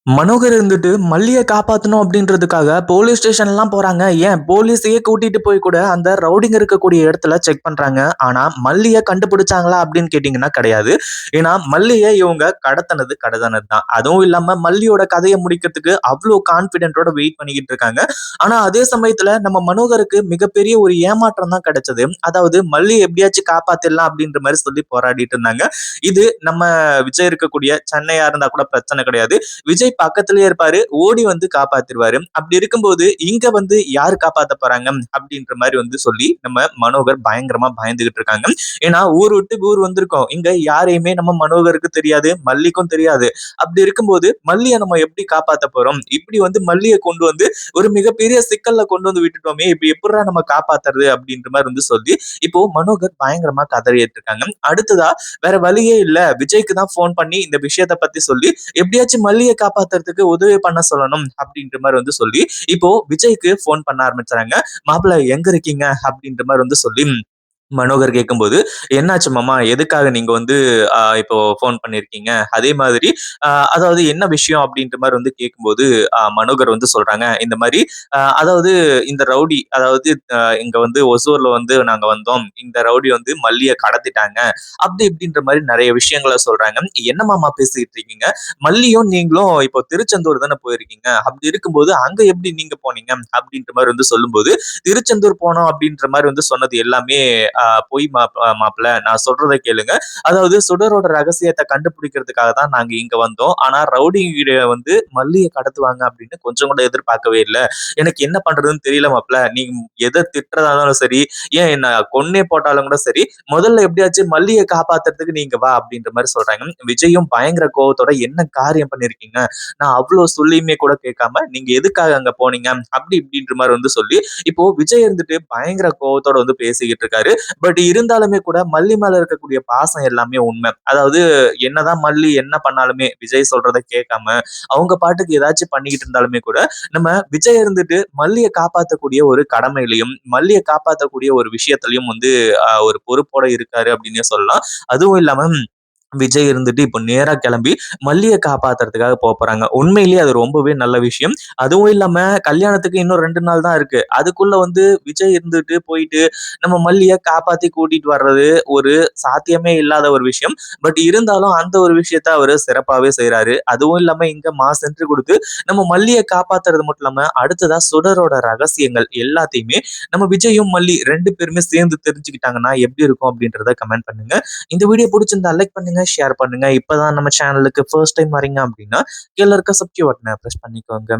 மனோகர் இருந்துட்டு மல்லிய காப்பாத்தணும் அப்படின்றதுக்காக போலீஸ் ஸ்டேஷன்லாம் போறாங்க. ஏன் போலீஸையே கூட்டிட்டு போய் கூட அந்த ரவுடிங்க இருக்கக்கூடிய இடத்துல செக் பண்றாங்க. ஆனா மல்லிய கண்டுபிடிச்சாங்களா அப்படின்னு கேட்டீங்கன்னா கிடையாது. ஏன்னா மல்லிய இவங்க கடத்தனது தான். அதுவும் இல்லாம மல்லியோட கதைய முடிக்கிறதுக்கு அவ்ளோ கான்ஃபிடென்ட்டோட வெயிட் பண்ணிக்கிட்டு இருக்காங்க. ஆனா அதே சமயத்துல நம்ம மனோகருக்கு மிகப்பெரிய ஒரு ஏமாற்றம் தான் கிடைச்சது. அதாவது மல்லிய எப்படியாச்சும் காப்பாத்திடலாம் அப்படின்ற மாரி சொல்லி போராடிட்டு இருந்தாங்க. இது நம்ம விஜய் இருக்கக்கூடிய சென்னையா இருந்தா கூட பிரச்சனை கிடையாது. விஜய் பக்கத்திலேயே இருப்பாரு. ஓடி வந்து காப்பாத்திருவாரு. அப்படி இருக்கும்போது இங்க வந்து யாரு காப்பாத்த போறாங்க அப்படின்ற மாரி வந்து சொல்லி நம்ம மனோகர் பயங்கரமா பயந்துகிட்டு இருக்காங்க. ஏன்னா ஊர் விட்டு ஊர் வந்திருக்கோம். இங்க யாரையுமே நம்ம மனோகருக்கு தெரியாது, மல்லிக்கும் தெரியாது. அப்படி இருக்கும்போது மல்லிய நம்ம எப்படி காப்பாத்த போறோம்? இப்படி வந்து மல்லிய கொண்டு வந்து ஒரு மிகப்பெரிய சிக்கல்ல கொண்டு வந்து விட்டுட்டோமே, இப்ப எப்புட்றா நம்ம காப்பாத்துறது அப்படின்ற மாரி வந்து சொல்லி இப்போ மனோகர் பயங்கரமா கதறிட்டு இருக்காங்க. அடுத்ததா வேற வழியே இல்ல. விஜய்க்கு தான் ஃபோன் பண்ணி இந்த விஷயத்த பத்தி சொல்லி எப்படியாச்சும் மல்லிய காப்பாத்துறதுக்கு உதவி பண்ண சொல்லணும் அப்படின்ற மாரி வந்து சொல்லி இப்போ விஜய்க்கு ஃபோன் பண்ண ஆரம்பிச்சாங்க. மாப்பிள எங்க இருக்கீங்க அப்படின்ற மாரி வந்து சொல்லி மனோகர் கேட்கும்போது, "என்னாச்சு மாமா? எதுக்காக நீங்க வந்து இப்போ ஃபோன் பண்ணியிருக்கீங்க?" அதே மாதிரி அதாவது என்ன விஷயம் அப்படின்ற மாரி வந்து கேட்கும்போது, மனோகர் வந்து சொல்றாங்க, இந்த மாரி அதாவது இந்த ரவுடி அதாவது இங்க வந்து ஒசூர்ல வந்து நாங்க வந்தோம். இந்த ரவுடி வந்து மல்லிய கடத்திட்டாங்க. அப்படி இப்படின்ற மாரி நெறைய விஷயங்கள சொல்றாங்க. "என்ன மாமா பேசிட்டு இருக்கீங்க? மல்லியும் நீங்களும் இப்போ திருச்செந்தூர் தானே போயிருக்கீங்க. அப்படி இருக்கும்போது அங்க எப்படி நீங்க போனீங்க?" அப்படின்ற மாரி வந்து சொல்லும்போது, "திருச்செந்தூர் போனோம்" அப்படின்ற மாரி வந்து சொன்னது எல்லாமே பொய் மாப்பிள. நான் சொல்றத கேளுங்க. அதாவது சுடரோட ரகசியத்த கண்டுபிடிக்கிறதுக்காக தான் நாங்க இங்க வந்தோம். ஆனா ரவுடிங்க வந்து மல்லிய கடத்துவாங்க அப்படின்னு கொஞ்சம் கூட எதிர்பார்க்கவே இல்ல. எனக்கு என்ன பண்றதுன்னு தெரியல மாப்ள. நீங்க எத திட்டுறதா இருந்தாலும் சரி, ஏன் என்ன கொன்னே போட்டாலும் கூட சரி, முதல்ல எப்படியாச்சும் மல்லிய காப்பாத்துறதுக்கு நீங்க வா அப்படின்ற மாரி சொல்றாங்க. விஜயும் பயங்கர கோவத்தோட என்ன காரியம் பண்ணியிருக்கீங்க? நான் அவ்ளோ சொல்லியுமே கூட கேட்காம நீங்க எதுக்காக அங்க போனீங்க? அப்படி இப்படின்ற மாரி வந்து சொல்லி இப்போ விஜய் இருந்துட்டு பயங்கர கோவத்தோட வந்து பேசிக்கிட்டு இருக்காரு. பட் இருந்தாலுமே கூட மல்லி மேல இருக்கக்கூடிய பாசம் எல்லாமே உண்மை. அதாவது என்னதான் மல்லி என்ன பண்ணாலுமே விஜய் சொல்றத கேட்காம அவங்க பாட்டுக்கு ஏதாச்சும் பண்ணிக்கிட்டு இருந்தாலுமே கூட நம்ம விஜய் இருந்துட்டு மல்லிய காப்பாத்தக்கூடிய ஒரு கடமையிலையும் மல்லிய காப்பாத்தக்கூடிய ஒரு விஷயத்திலையும் வந்து ஒரு பொறுப்போட இருக்காரு அப்படின்னே சொல்லலாம். அதுவும் இல்லாம விஜய் இருந்துட்டு இப்போ நேரா கிளம்பி மல்லிய காப்பாத்துறதுக்காக போறாங்க. உண்மையிலேயே அது ரொம்பவே நல்ல விஷயம். அதுவும் இல்லாம கல்யாணத்துக்கு இன்னும் 2 நாள் தான் இருக்கு. அதுக்குள்ள வந்து விஜய் இருந்துட்டு போயிட்டு நம்ம மல்லிய காப்பாத்தி கூட்டிட்டு வர்றது ஒரு சாத்தியமே இல்லாத ஒரு விஷயம். பட் இருந்தாலும் அந்த ஒரு விஷயத்த அவரு சிறப்பாவே செய்றாரு. அதுவும் இல்லாம இங்க மாஸ் என்ட்ரி குடுத்து நம்ம மல்லிய காப்பாத்துறது மட்டும் இல்லாம அடுத்ததா சுடரோட ரகசியங்கள் எல்லாத்தையுமே நம்ம விஜயும் மல்லி 2 பேருமே சேர்ந்து தெரிஞ்சுக்கிட்டாங்கன்னா எப்படி இருக்கும் அப்படின்றத கமெண்ட் பண்ணுங்க. இந்த வீடியோ புடிச்சிருந்தா லைக் பண்ணுங்க, ஷேர் பண்ணுங்க. இப்பதான் நம்ம சேனலுக்கு ஃபர்ஸ்ட் டைம் வரீங்க அப்படின்னா, கீழ இருக்க சப்ஸ்கிரைப் பட்டன பிரஸ் பண்ணிக்கோங்க.